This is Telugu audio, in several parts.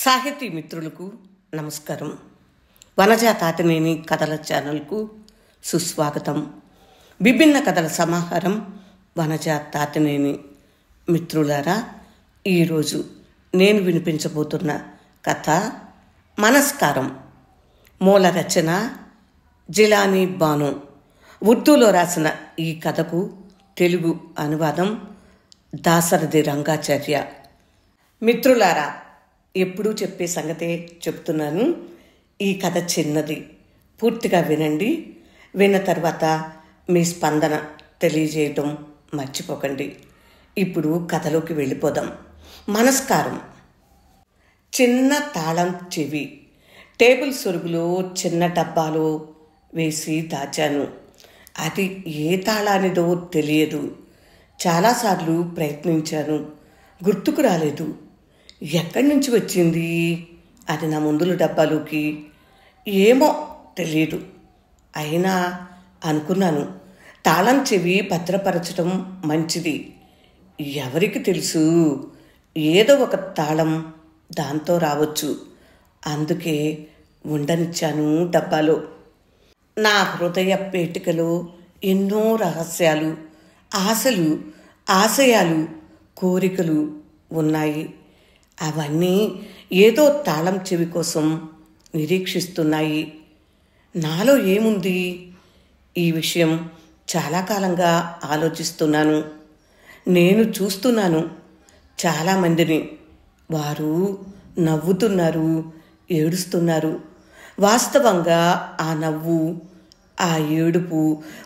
సాహితీ మిత్రులకు నమస్కారం. వనజా తాతినేని కథల ఛానల్కు సుస్వాగతం. విభిన్న కథల సమాహారం వనజా తాతినేని. మిత్రులారా, ఈరోజు నేను వినిపించబోతున్న కథ మనస్కారం. మూల రచన జిలానీ బాను. ఉర్దూలో రాసిన ఈ కథకు తెలుగు అనువాదం దాశరథి రంగాచార్య. మిత్రులారా, ఎప్పుడూ చెప్పే సంగతే చెప్తున్నాను. ఈ కథ చిన్నది, పూర్తిగా వినండి. విన్న తర్వాత మీ స్పందన తెలియజేయటం మర్చిపోకండి. ఇప్పుడు కథలోకి వెళ్ళిపోదాం. మనస్కారం. చిన్న తాళం చెవి టేబుల్ సొరుగులో చిన్న డబ్బాలో వేసి దాచాను. అది ఏ తాళానిదో తెలియదు. చాలాసార్లు ప్రయత్నించాను, గుర్తుకు రాలేదు. ఎక్కడి నుంచి వచ్చింది అది నా ముందుల డబ్బాలోకి? ఏమో తెలియదు. అయినా అనుకున్నాను, తాళం చెవి భద్రపరచడం మంచిది. ఎవరికి తెలుసు, ఏదో ఒక తాళం దాంతో రావచ్చు. అందుకే ఉండనిచ్చాను డబ్బాలో. నా హృదయ పేటికలో ఎన్నో రహస్యాలు, ఆశలు, ఆశయాలు, కోరికలు ఉన్నాయి. అవన్నీ ఏదో తాళం చెవి కోసం నిరీక్షిస్తున్నాయి. నాలో ఏముంది? ఈ విషయం చాలా కాలంగా ఆలోచిస్తున్నాను. నేను చూస్తున్నాను చాలామందిని. వారు నవ్వుతున్నారు, ఏడుస్తున్నారు. వాస్తవంగా ఆ నవ్వు, ఆ ఏడుపు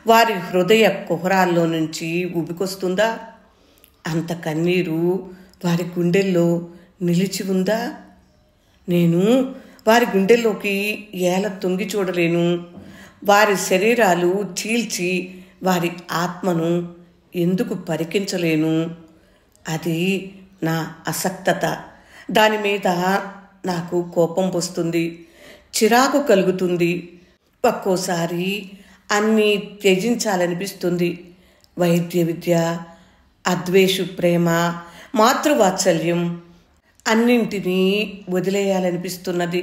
వారి హృదయ కుహరాల్లో నుంచి ఉబికొస్తుందా? అంత కన్నీరు వారి గుండెల్లో నిలిచి ఉందా? నేను వారి గుండెల్లోకి ఏల తొంగి చూడలేను. వారి శరీరాలు చీల్చి వారి ఆత్మను ఎందుకు పరికించలేను? అది నా అసక్తత. దాని మీద నాకు కోపం వస్తుంది, చిరాకు కలుగుతుంది. ఒక్కోసారి అన్నీ త్యజించాలనిపిస్తుంది. వైద్య విద్య, అద్వేషు ప్రేమ, మాతృవాత్సల్యం అన్నింటినీ వదిలేయాలనిపిస్తున్నది.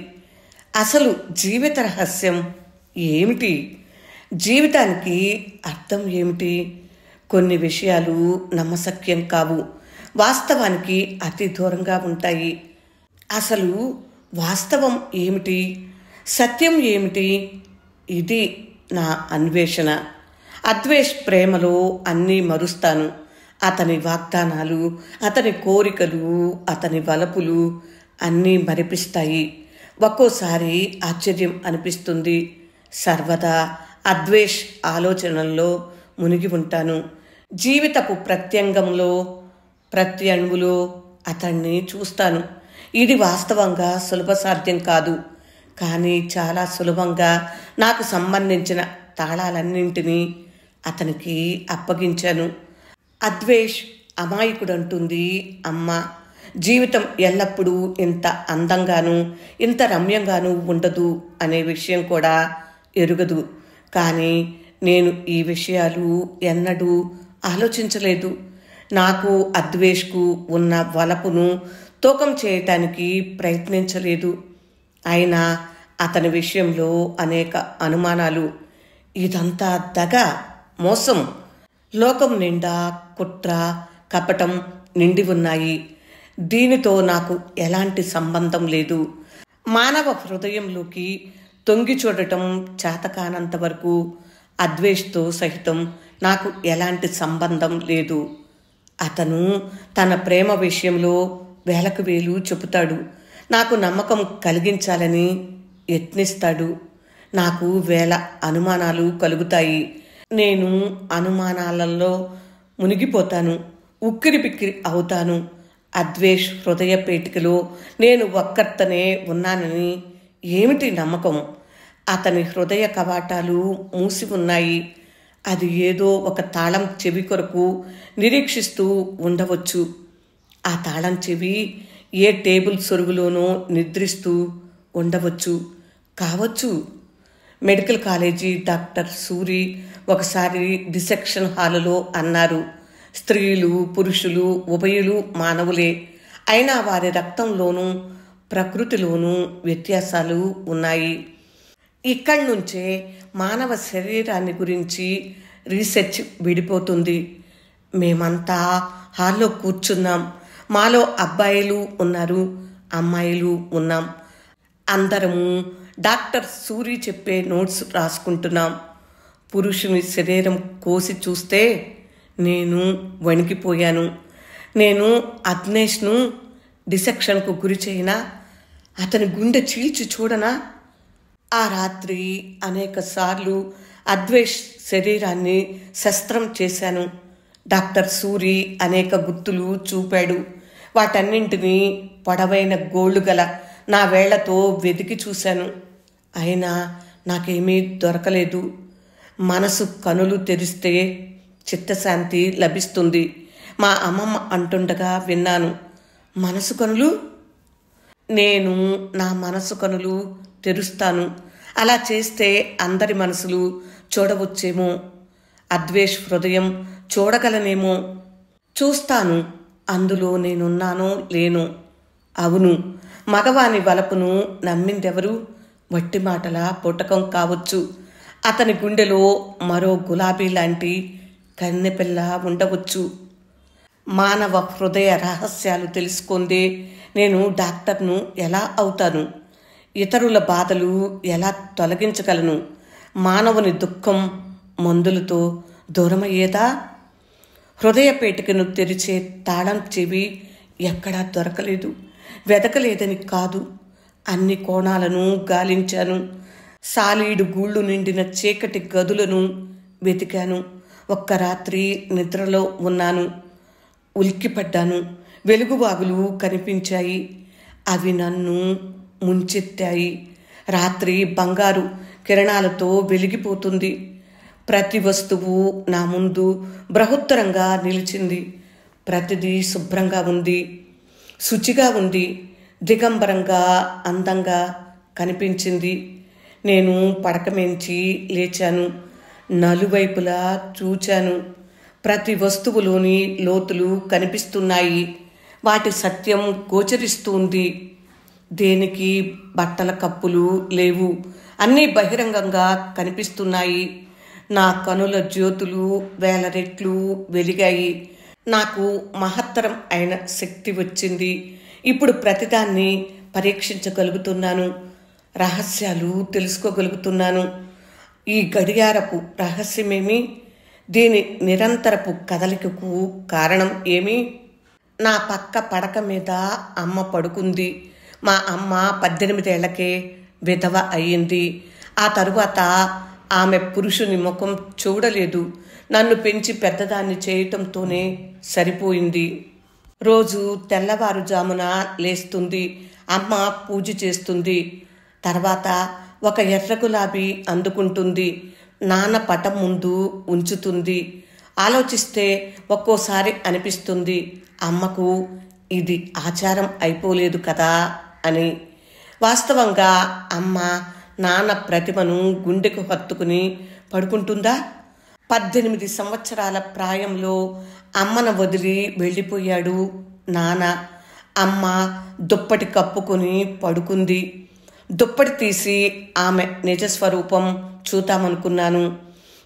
అసలు జీవిత రహస్యం ఏమిటి? జీవితానికి అర్థం ఏమిటి? కొన్ని విషయాలు నమ్మశక్యం కావు, వాస్తవానికి అతి దూరంగా ఉంటాయి. అసలు వాస్తవం ఏమిటి? సత్యం ఏమిటి? ఇది నా అన్వేషణ. అద్వేష్ ప్రేమలో అన్నీ మరుస్తాను. అతని వాగ్దానాలు, అతని కోరికలు, అతని వలపులు అన్నీ మరిపిస్తాయి. ఒక్కోసారి ఆశ్చర్యం అనిపిస్తుంది. సర్వదా అద్వేష్ ఆలోచనల్లో మునిగి ఉంటాను. జీవితపు ప్రత్యంగంలో, ప్రతి అణువులో అతన్ని చూస్తాను. ఇది వాస్తవంగా సులభ సాధ్యం కాదు, కానీ చాలా సులభంగా నాకు సంబంధించిన తాళాలన్నింటినీ అతనికి అప్పగించాను. అద్వేష్ అమాయకుడంటుంది అమ్మ. జీవితం ఎల్లప్పుడూ ఇంత అందంగానూ ఇంత రమ్యంగానూ ఉండదు అనే విషయం కూడా ఎరుగదు. కానీ నేను ఈ విషయాలు ఎన్నడూ ఆలోచించలేదు. నాకు అద్వేష్కు ఉన్న వలపును తూకం చేయటానికి ప్రయత్నించలేదు. అయినా అతని విషయంలో అనేక అనుమానాలు. ఇదంతా దగ, మోసం. లోకం నిండా కుట్ర, కపటం నిండి ఉన్నాయి. దీనితో నాకు ఎలాంటి సంబంధం లేదు. మానవ హృదయంలోకి తొంగి చూడటం చేతకానంత వరకు అద్వేష్తో సహితం నాకు ఎలాంటి సంబంధం లేదు. అతను తన ప్రేమ విషయంలో వేలకు వేలు చెబుతాడు. నాకు నమ్మకం కలిగించాలని యత్నిస్తాడు. నాకు వేల అనుమానాలు కలుగుతాయి. నేను అనుమానాలలో మునిగిపోతాను, ఉక్కిరి బిక్కిరి అవుతాను. అద్వేష్ హృదయ పేటికలో నేను ఒక్కర్తనే ఉన్నానని ఏమిటి నమ్మకం? అతని హృదయ కవాటాలు మూసి ఉన్నాయి. అది ఏదో ఒక తాళం చెవి కొరకు నిరీక్షిస్తూ ఉండవచ్చు. ఆ తాళం చెవి ఏ టేబుల్ సొరుగులోనో నిద్రిస్తూ ఉండవచ్చు, కావచ్చు. మెడికల్ కాలేజీ డాక్టర్ సూరి ఒకసారి డిసెక్షన్ హాలులో అన్నారు, స్త్రీలు పురుషులు ఉభయులు మానవులే, అయినా వారి రక్తంలోనూ ప్రకృతిలోనూ వ్యత్యాసాలు ఉన్నాయి. ఇక్కడి నుంచే మానవ శరీరాన్ని గురించి రీసెర్చ్ విడిపోతుంది. మేమంతా హాల్లో కూర్చున్నాం. మాలో అబ్బాయిలు ఉన్నారు, అమ్మాయిలు ఉన్నాం. అందరము డాక్టర్ సూరి చెప్పే నోట్స్ రాసుకుంటున్నాం. పురుషుని శరీరం కోసి చూస్తే నేను వణికిపోయాను. నేను అగ్నేష్ను డిసెక్షన్కు గురి చేయనా? అతని గుండె చీల్చి చూడనా? ఆ రాత్రి అనేక సార్లు అద్వేష్ శరీరాన్ని శస్త్రం చేశాను. డాక్టర్ సూరి అనేక గుర్తులు చూపాడు. వాటన్నింటినీ పొడవైన గోళ్లు గల నా వేళ్లతో వెతికి చూశాను. అయినా నాకేమీ దొరకలేదు. మనసు కనులు తెరిస్తే చిత్తశాంతి లభిస్తుంది. మా అమ్మమ్మ అంటుండగా విన్నాను. మనసు కనులు? నేను నా మనసు కనులు తెరుస్తాను. అలా చేస్తే అందరి మనసులు చూడవచ్చేమో. అద్వేష్ హృదయం చూడగలనేమో. చూస్తాను, అందులో నేనున్నానో లేనో. అవును, మగవాని వలపును నమ్మిందెవరు? వట్టి మాటల పుటకం కావచ్చు. అతని గుండెలో మరో గులాబీ లాంటి కన్నెపిల్ల ఉండవచ్చు. మానవ హృదయ రహస్యాలు తెలుసుకుందే నేను డాక్టర్ను ఎలా అవుతాను? ఇతరుల బాధలు ఎలా తొలగించగలను? మానవుని దుఃఖం మందులతో దూరమయ్యేదా? హృదయ పేటికను తెరిచే తాళం చెవి ఎక్కడా దొరకలేదు. వెదకలేదని కాదు, అన్ని కోణాలను గాలించాను. సాలీడు గూళ్ళు నిండిన చీకటి గదులను వెతికాను. ఒక్క రాత్రి నిద్రలో ఉన్నాను. ఉలిక్కిపడ్డాను. వెలుగువాగులు కనిపించాయి. అవి నన్ను ముంచెత్తాయి. రాత్రి బంగారు కిరణాలతో వెలిగిపోతుంది. ప్రతి వస్తువు నా ముందు బృహత్తరంగా నిలిచింది. ప్రతిదీ శుభ్రంగా ఉంది, శుచిగా ఉంది, దిగంబరంగా అందంగా కనిపించింది. నేను పడకమెంచి లేచాను. నలువైపులా చూచాను. ప్రతి వస్తువులోని లోతులు కనిపిస్తున్నాయి. వాటి సత్యం గోచరిస్తుంది. దేనికి బట్టల కప్పులు లేవు. అన్నీ బహిరంగంగా కనిపిస్తున్నాయి. నా కనుల జ్యోతులు వేల రెట్లు వెలిగాయి. నాకు మహత్తరం అయిన శక్తి వచ్చింది. ఇప్పుడు ప్రతిదాన్ని పరీక్షించగలుగుతున్నాను. రహస్యాలు తెలుసుకోగలుగుతున్నాను. ఈ గడియారపు రహస్యమేమి? దీని నిరంతరపు కదలికకు కారణం ఏమి? నా పక్క పడక మీద అమ్మ పడుకుంది. మా అమ్మ 18 ఏళ్లకే విధవ అయ్యింది. ఆ తరువాత ఆమె పురుషుని ముఖం చూడలేదు. నన్ను పెంచి పెద్దదాన్ని చేయటంతోనే సరిపోయింది. రోజు తెల్లవారుజామున లేస్తుంది. అమ్మ పూజ చేస్తుంది. తర్వాత ఒక ఎర్ర గులాబీ అందుకుంటుంది. నాన్న పటం ముందు ఉంచుతుంది. ఆలోచిస్తే ఒక్కోసారి అనిపిస్తుంది, అమ్మకు ఇది ఆచారం అయిపోలేదు కదా అని. వాస్తవంగా అమ్మ నాన్న ప్రతిమను గుండెకు హత్తుకుని పడుకుంటుందా? 18 సంవత్సరాల ప్రాయంలో అమ్మను వదిలి వెళ్ళిపోయాడు నాన్న. అమ్మ దుప్పటి కప్పుకొని పడుకుంది. దుప్పటి తీసి ఆమె నిజస్వరూపం చూద్దామనుకున్నాను.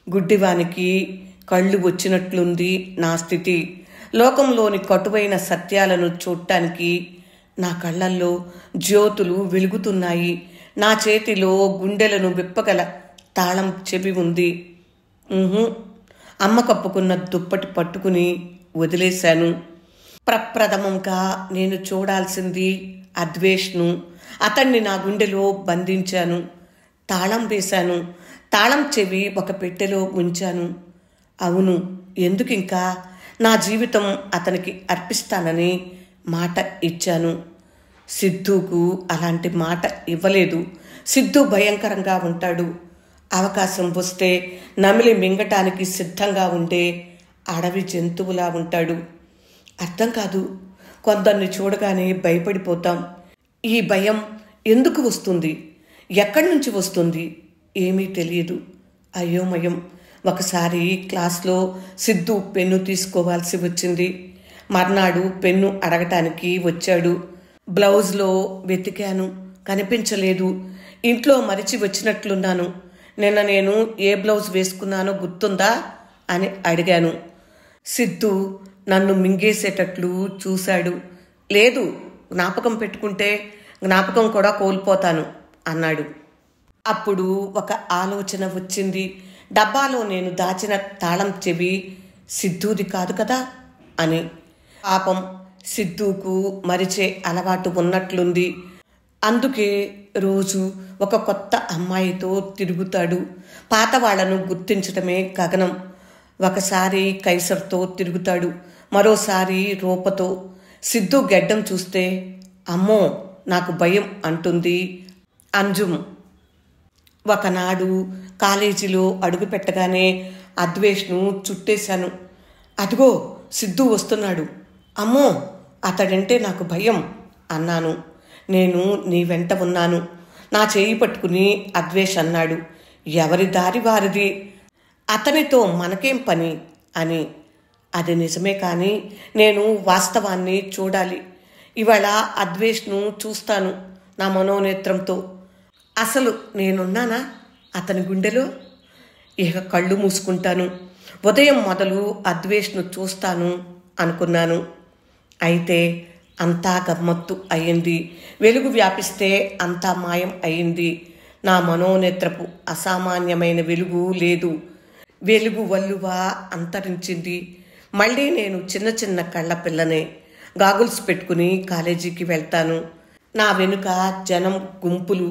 గుడ్డివానికి కళ్ళు వచ్చినట్లుంది నా స్థితి. లోకంలోని కటువైన సత్యాలను చూడటానికి నా కళ్ళల్లో జ్యోతులు వెలుగుతున్నాయి. నా చేతిలో గుండెలను విప్పగల తాళం చెవి ఉంది. అమ్మ కప్పుకున్న దుప్పటి పట్టుకుని వదిలేశాను. ప్రప్రథమంగా నేను చూడాల్సింది అద్వేష్ను. అతన్ని నా గుండెలో బంధించాను. తాళం వేశాను. తాళం చెవి ఒక పెట్టెలో ఉంచాను. అవును, ఎందుకింకా నా జీవితం అతనికి అర్పిస్తానని మాట ఇచ్చాను. సిద్ధుకు అలాంటి మాట ఇవ్వలేదు. సిద్ధు భయంకరంగా ఉంటాడు. అవకాశం వస్తే నమిలి మింగటానికి సిద్ధంగా ఉండే అడవి జంతువులా ఉంటాడు. అర్థం కాదు, కొందరిని చూడగానే భయపడిపోతాం. ఈ భయం ఎందుకు వస్తుంది? ఎక్కడి నుంచి వస్తుంది? ఏమీ తెలియదు. అయోమయం. ఒకసారి క్లాస్లో సిద్ధు పెన్ను తీసుకోవాల్సి వచ్చింది. మర్నాడు పెన్ను అడగటానికి వచ్చాడు. బ్లౌజ్లో వెతికాను, కనిపించలేదు. ఇంట్లో మరిచి వచ్చినట్లున్నాను. నిన్న నేను ఏ బ్లౌజ్ వేసుకున్నానో గుర్తుందా అని అడిగాను. సిద్ధు నన్ను మింగేసేటట్లు చూశాడు. లేదు, జ్ఞాపకం పెట్టుకుంటే జ్ఞాపకం కూడా కోల్పోతాను అన్నాడు. అప్పుడు ఒక ఆలోచన వచ్చింది. డబ్బాలో నేను దాచిన తాళం చెవి సిద్ధుది కాదు కదా అని. పాపం సిద్ధుకు మరిచే అలవాటు ఉన్నట్లుంది. అందుకే రోజు ఒక కొత్త అమ్మాయితో తిరుగుతాడు. పాత వాళ్లను గుర్తించటమే గగనం. ఒకసారి కైసర్తో తిరుగుతాడు, మరోసారి రూపతో. సిద్ధు గెడ్డం చూస్తే అమ్మో నాకు భయం అంటుంది అంజుమ్. ఒకనాడు కాలేజీలో అడుగుపెట్టగానే అద్వేష్ను చుట్టేశాను. అదిగో సిద్ధు వస్తున్నాడు, అమ్మో అతడంటే నాకు భయం అన్నాను. నేను నీ వెంట ఉన్నాను, నా చేయి పట్టుకుని అద్వేష్ అన్నాడు. ఎవరి దారి వారిది, అతనితో మనకేం పని అని. అది నిజమే, కానీ నేను వాస్తవాన్ని చూడాలి. ఇవాళ అద్వేష్ను చూస్తాను నా మనోనేత్రంతో. అసలు నేనున్నానా అతని గుండెలో? ఇక కళ్ళు మూసుకుంటాను. ఉదయం మొదలు అద్వేష్ను చూస్తాను అనుకున్నాను. అయితే అంతా గమ్మత్తు అయ్యింది. వెలుగు వ్యాపిస్తే అంతా మాయం అయింది. నా మనోనేత్రపు అసామాన్యమైన వెలుగు లేదు. వెలుగు వల్లువా అంతరించింది. మళ్ళీ నేను చిన్న చిన్న కళ్ళ పిల్లనే. గాగుల్స్ పెట్టుకుని కాలేజీకి వెళ్తాను. నా వెనుక జనం గుంపులు,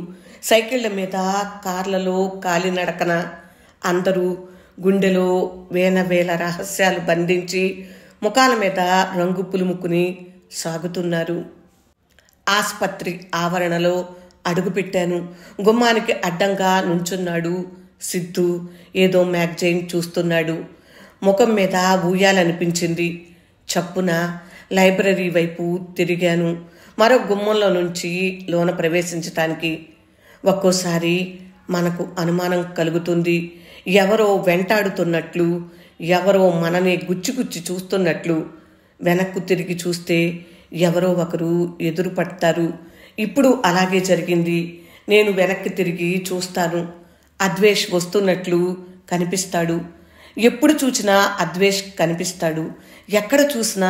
సైకిళ్ల మీద, కార్లలో, కాలినడకన. అందరూ గుండెలో వేల రహస్యాలు బంధించి ముఖాల మీద రంగు పులుముకుని సాగుతున్నారు. ఆస్పత్రి ఆవరణలో అడుగుపెట్టాను. గుమ్మానికి అడ్డంగా నుంచున్నాడు సిద్ధు. ఏదో మ్యాగజైన్ చూస్తున్నాడు. ముఖం మీద ఊయాలనిపించింది. చప్పున లైబ్రరీ వైపు తిరిగాను, మరో గుమ్మంలో నుంచి లోన ప్రవేశించటానికి. ఒక్కోసారి మనకు అనుమానం కలుగుతుంది. ఎవరో వెంటాడుతున్నట్లు, ఎవరో మనని గుచ్చి చూస్తున్నట్లు. వెనక్కు తిరిగి చూస్తే ఎవరో ఒకరు ఎదురు పడతారు. ఇప్పుడు అలాగే జరిగింది. నేను వెనక్కి తిరిగి చూస్తాను. అద్వేష్ వస్తున్నట్లు కనిపిస్తాడు. ఎప్పుడు చూసినా అద్వేష్ కనిపిస్తాడు. ఎక్కడ చూసినా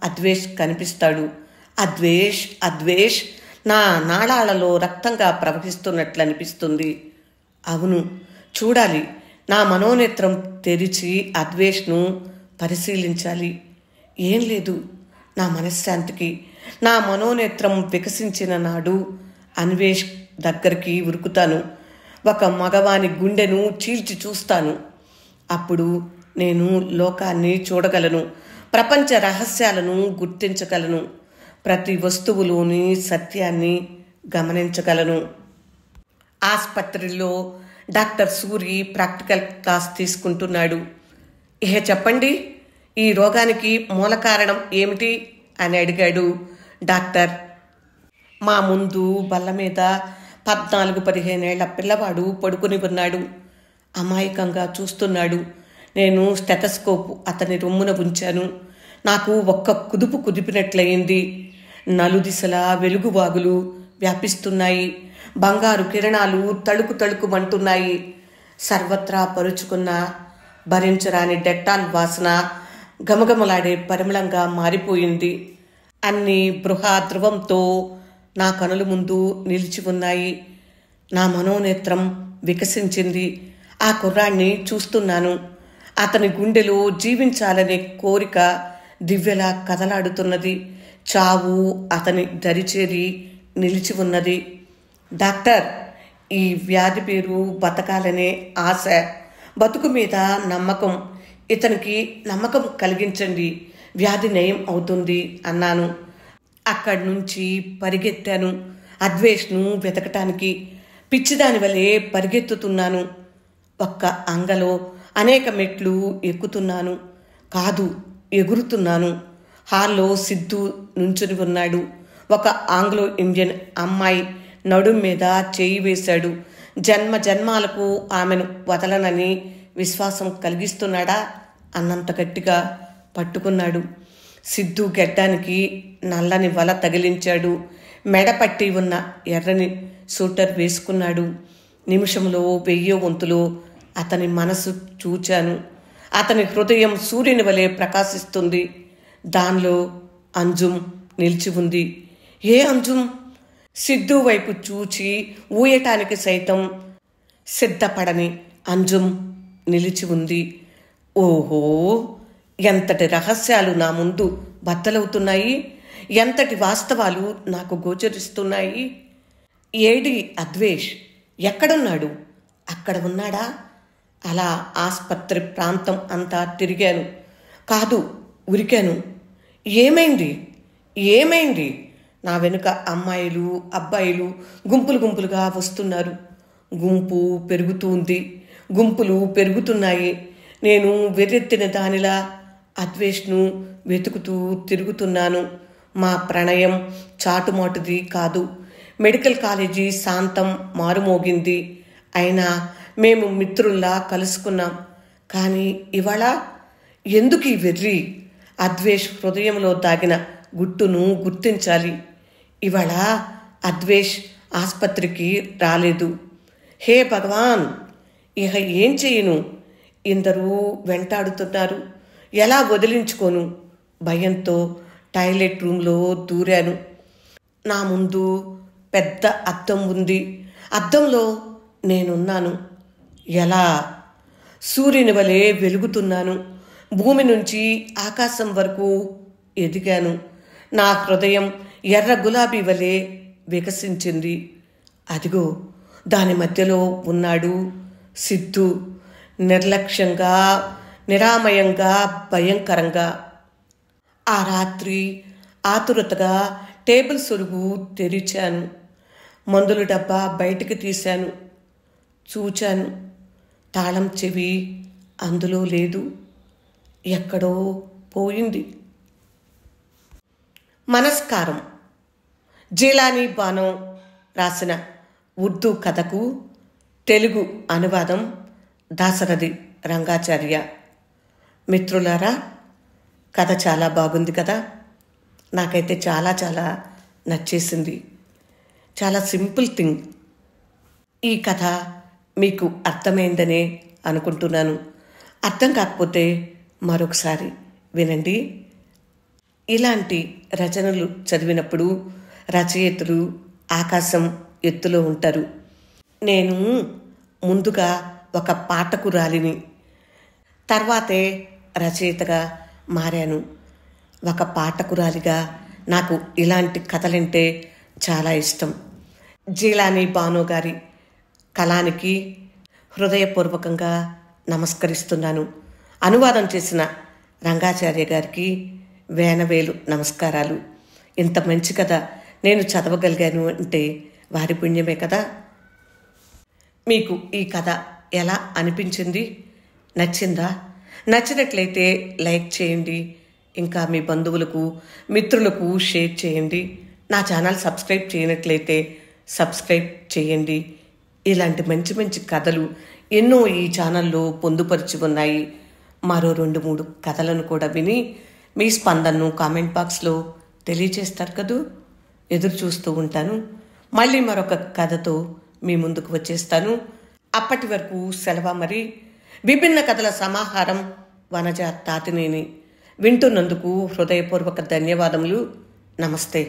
అద్వేష్ కనిపిస్తాడు. అద్వేష్ అద్వేష్ నా నాళాలలో రక్తంగా ప్రవహిస్తున్నట్లు అనిపిస్తుంది. అవును, చూడాలి. నా మనోనేత్రం తెరిచి అద్వేష్ను పరిశీలించాలి. ఏం లేదు, నా మనశ్శాంతికి. నా మనోనేత్రం వికసించిన నాడు అన్వేష్ దగ్గరికి ఉరుకుతాను. ఒక మగవాని గుండెను చీల్చి చూస్తాను. అప్పుడు నేను లోకాన్ని చూడగలను, ప్రపంచ రహస్యాలను గుర్తించగలను, ప్రతి వస్తువులోని సత్యాన్ని గమనించగలను. ఆస్పత్రిలో డాక్టర్ సూరి ప్రాక్టికల్ క్లాస్ తీసుకుంటున్నాడు. ఇహ చెప్పండి, ఈ రోగానికి మూల కారణం ఏమిటి అని అడిగాడు డాక్టర్. మా ముందు బల్ల మీద 14-15 పిల్లవాడు పడుకుని ఉన్నాడు. అమాయకంగా చూస్తున్నాడు. నేను స్టెథస్కోప్ అతని రొమ్మున ఉంచాను. నాకు ఒక్క కుదుపు కుదిపినట్లయింది. నలుదిశలా వెలుగువాగులు వ్యాపిస్తున్నాయి. బంగారు కిరణాలు తళుకుమంటున్నాయి. సర్వత్రా పరుచుకున్న భరించరాని డెట్టాల్ వాసన గమగమలాడే పరిమళంగా మారిపోయింది. అన్ని బృహద్రవంతో నా కనుల ముందు నిలిచి ఉన్నాయి. నా మనోనేత్రం వికసించింది. ఆ కుర్రాన్ని చూస్తున్నాను. అతని గుండెలో జీవించాలనే కోరిక దివ్యలా కదలాడుతున్నది. చావు అతని దరిచేరి నిలిచి ఉన్నది. డాక్టర్, ఈ వ్యాధి పేరు బతకాలనే ఆశ, బతుకు మీద నమ్మకం. ఇతనికి నమ్మకం కలిగించండి, వ్యాధి నయం అవుతుంది అన్నాను. అక్కడి నుంచి పరిగెత్తాను అద్వేష్ను వెతకటానికి. పిచ్చిదాని వలె పరిగెత్తుతున్నాను. ఒక్క అంగలో అనేక మెట్లు ఎక్కుతున్నాను, కాదు ఎగురుతున్నాను. హాల్లో సిద్ధు నుంచుని ఉన్నాడు. ఒక ఆంగ్లో ఇండియన్ అమ్మాయి నడుం మీద చేయి వేశాడు. జన్మాలకు ఆమెను వదలనని విశ్వాసం కలిగిస్తున్నాడా అన్నంత గట్టిగా పట్టుకున్నాడు. సిద్ధు గెడ్డానికి నల్లని వల తగిలించాడు. మెడపట్టి ఉన్న ఎర్రని సూటర్ వేసుకున్నాడు. నిమిషంలో 1000 వంతులో అతని మనసు చూచాను. అతని హృదయం సూర్యుని వలె ప్రకాశిస్తుంది. దానిలో అంజుమ్ నిలిచి ఉంది. ఏ అంజుమ్? సిద్ధు వైపు చూచి ఊయటానికి సైతం సిద్ధపడని అంజుమ్ నిలిచి ఉంది. ఓహో, ఎంతటి రహస్యాలు నా ముందు బద్దలవుతున్నాయి, ఎంతటి వాస్తవాలు నాకు గోచరిస్తున్నాయి. ఏడి అద్వేష్? ఎక్కడున్నాడు? అక్కడ ఉన్నాడా? అలా ఆస్పత్రి ప్రాంతం అంతా తిరిగాను. కాదు, ఉరికాను. ఏమైంది? నా వెనుక అమ్మాయిలు అబ్బాయిలు గుంపులు గుంపులుగా వస్తున్నారు. గుంపులు పెరుగుతున్నాయి. నేను వెర్రెత్తిన దానిలా అద్వేష్ను వెతుకుతూ తిరుగుతున్నాను. మా ప్రణయం చాటుమాటుది కాదు. మెడికల్ కాలేజీ శాంతం మారుమోగింది. అయినా మేము మిత్రుల్లా కలుసుకున్నాం. కానీ ఇవాళ ఎందుకు ఈ వెర్రి? అద్వేష్ హృదయంలో దాగిన గుట్టును గుర్తించాలి. ఇవాళ అద్వేష్ ఆస్పత్రికి రాలేదు. హే భగవాన్, ఇక ఏం చేయను? ఇందరూ వెంటాడుతున్నారు. ఎలా వదిలించుకోను? భయంతో టాయిలెట్ రూమ్లో దూరాను. నా ముందు పెద్ద అద్దం ఉంది. అద్దంలో నేనున్నాను. ఎలా? సూర్యుని వలె వెలుగుతున్నాను. భూమి నుంచి ఆకాశం వరకు ఎదిగాను. నా హృదయం ఎర్ర గులాబీ వలె వికసించింది. అదిగో దాని మధ్యలో ఉన్నాడు సిద్ధు. నిర్లక్ష్యంగా, నిరామయంగా, భయంకరంగా. ఆ రాత్రి ఆతురతగా టేబుల్ సొరుగు తెరిచాను. మందుల డబ్బా బయటికి తీశాను. చూచాను. తాళం చెవి అందులో లేదు. ఎక్కడో పోయింది. మనస్కారం. జీలానీ బానో రాసిన ఉర్దూ కథకు తెలుగు అనువాదం దాశరథి రంగాచార్య. మిత్రులారా, కథ చాలా బాగుంది కదా. నాకైతే చాలా చాలా నచ్చేసింది. చాలా సింపుల్ థింగ్. ఈ కథ మీకు అర్థమైందనే అనుకుంటున్నాను. అర్థం కాకపోతే మరొకసారి వినండి. ఇలాంటి రచనలు చదివినప్పుడు రచయితలు ఆకాశం ఎత్తులో ఉంటారు. నేను ముందుగా ఒక పాఠకురాలిని, తర్వాతే రచయితగా మారాను. ఒక పాఠకురాలిగా నాకు ఇలాంటి కథలంటే చాలా ఇష్టం. జీలానీ బానో గారి కళానికి హృదయపూర్వకంగా నమస్కరిస్తున్నాను. అనువాదం చేసిన రంగాచార్య గారికి వేనవేలు నమస్కారాలు. ఇంత మంచి కథ నేను చదవగలిగాను అంటే వారి పుణ్యమే కదా. మీకు ఈ కథ ఎలా అనిపించింది? నచ్చిందా? నచ్చినట్లయితే లైక్ చేయండి. ఇంకా మీ బంధువులకు, మిత్రులకు షేర్ చేయండి. నా ఛానల్ సబ్స్క్రైబ్ చేయనట్లయితే సబ్స్క్రైబ్ చేయండి. ఇలాంటి మంచి మంచి కథలు ఎన్నో ఈ ఛానల్లో పొందుపరిచి ఉన్నాయి. మరో 2-3 కథలను కూడా విని మీ స్పందనను కామెంట్ బాక్స్లో తెలియచేస్తారు కదూ. ఎదురు చూస్తూ ఉంటాను. మళ్ళీ మరొక కథతో మీ ముందుకు వచ్చేస్తాను. అప్పటి వరకు సెలవు. మరి విభిన్న కథల సమాహారం వనజ తాతినేని. వింటున్నందుకు హృదయపూర్వక ధన్యవాదములు. నమస్తే.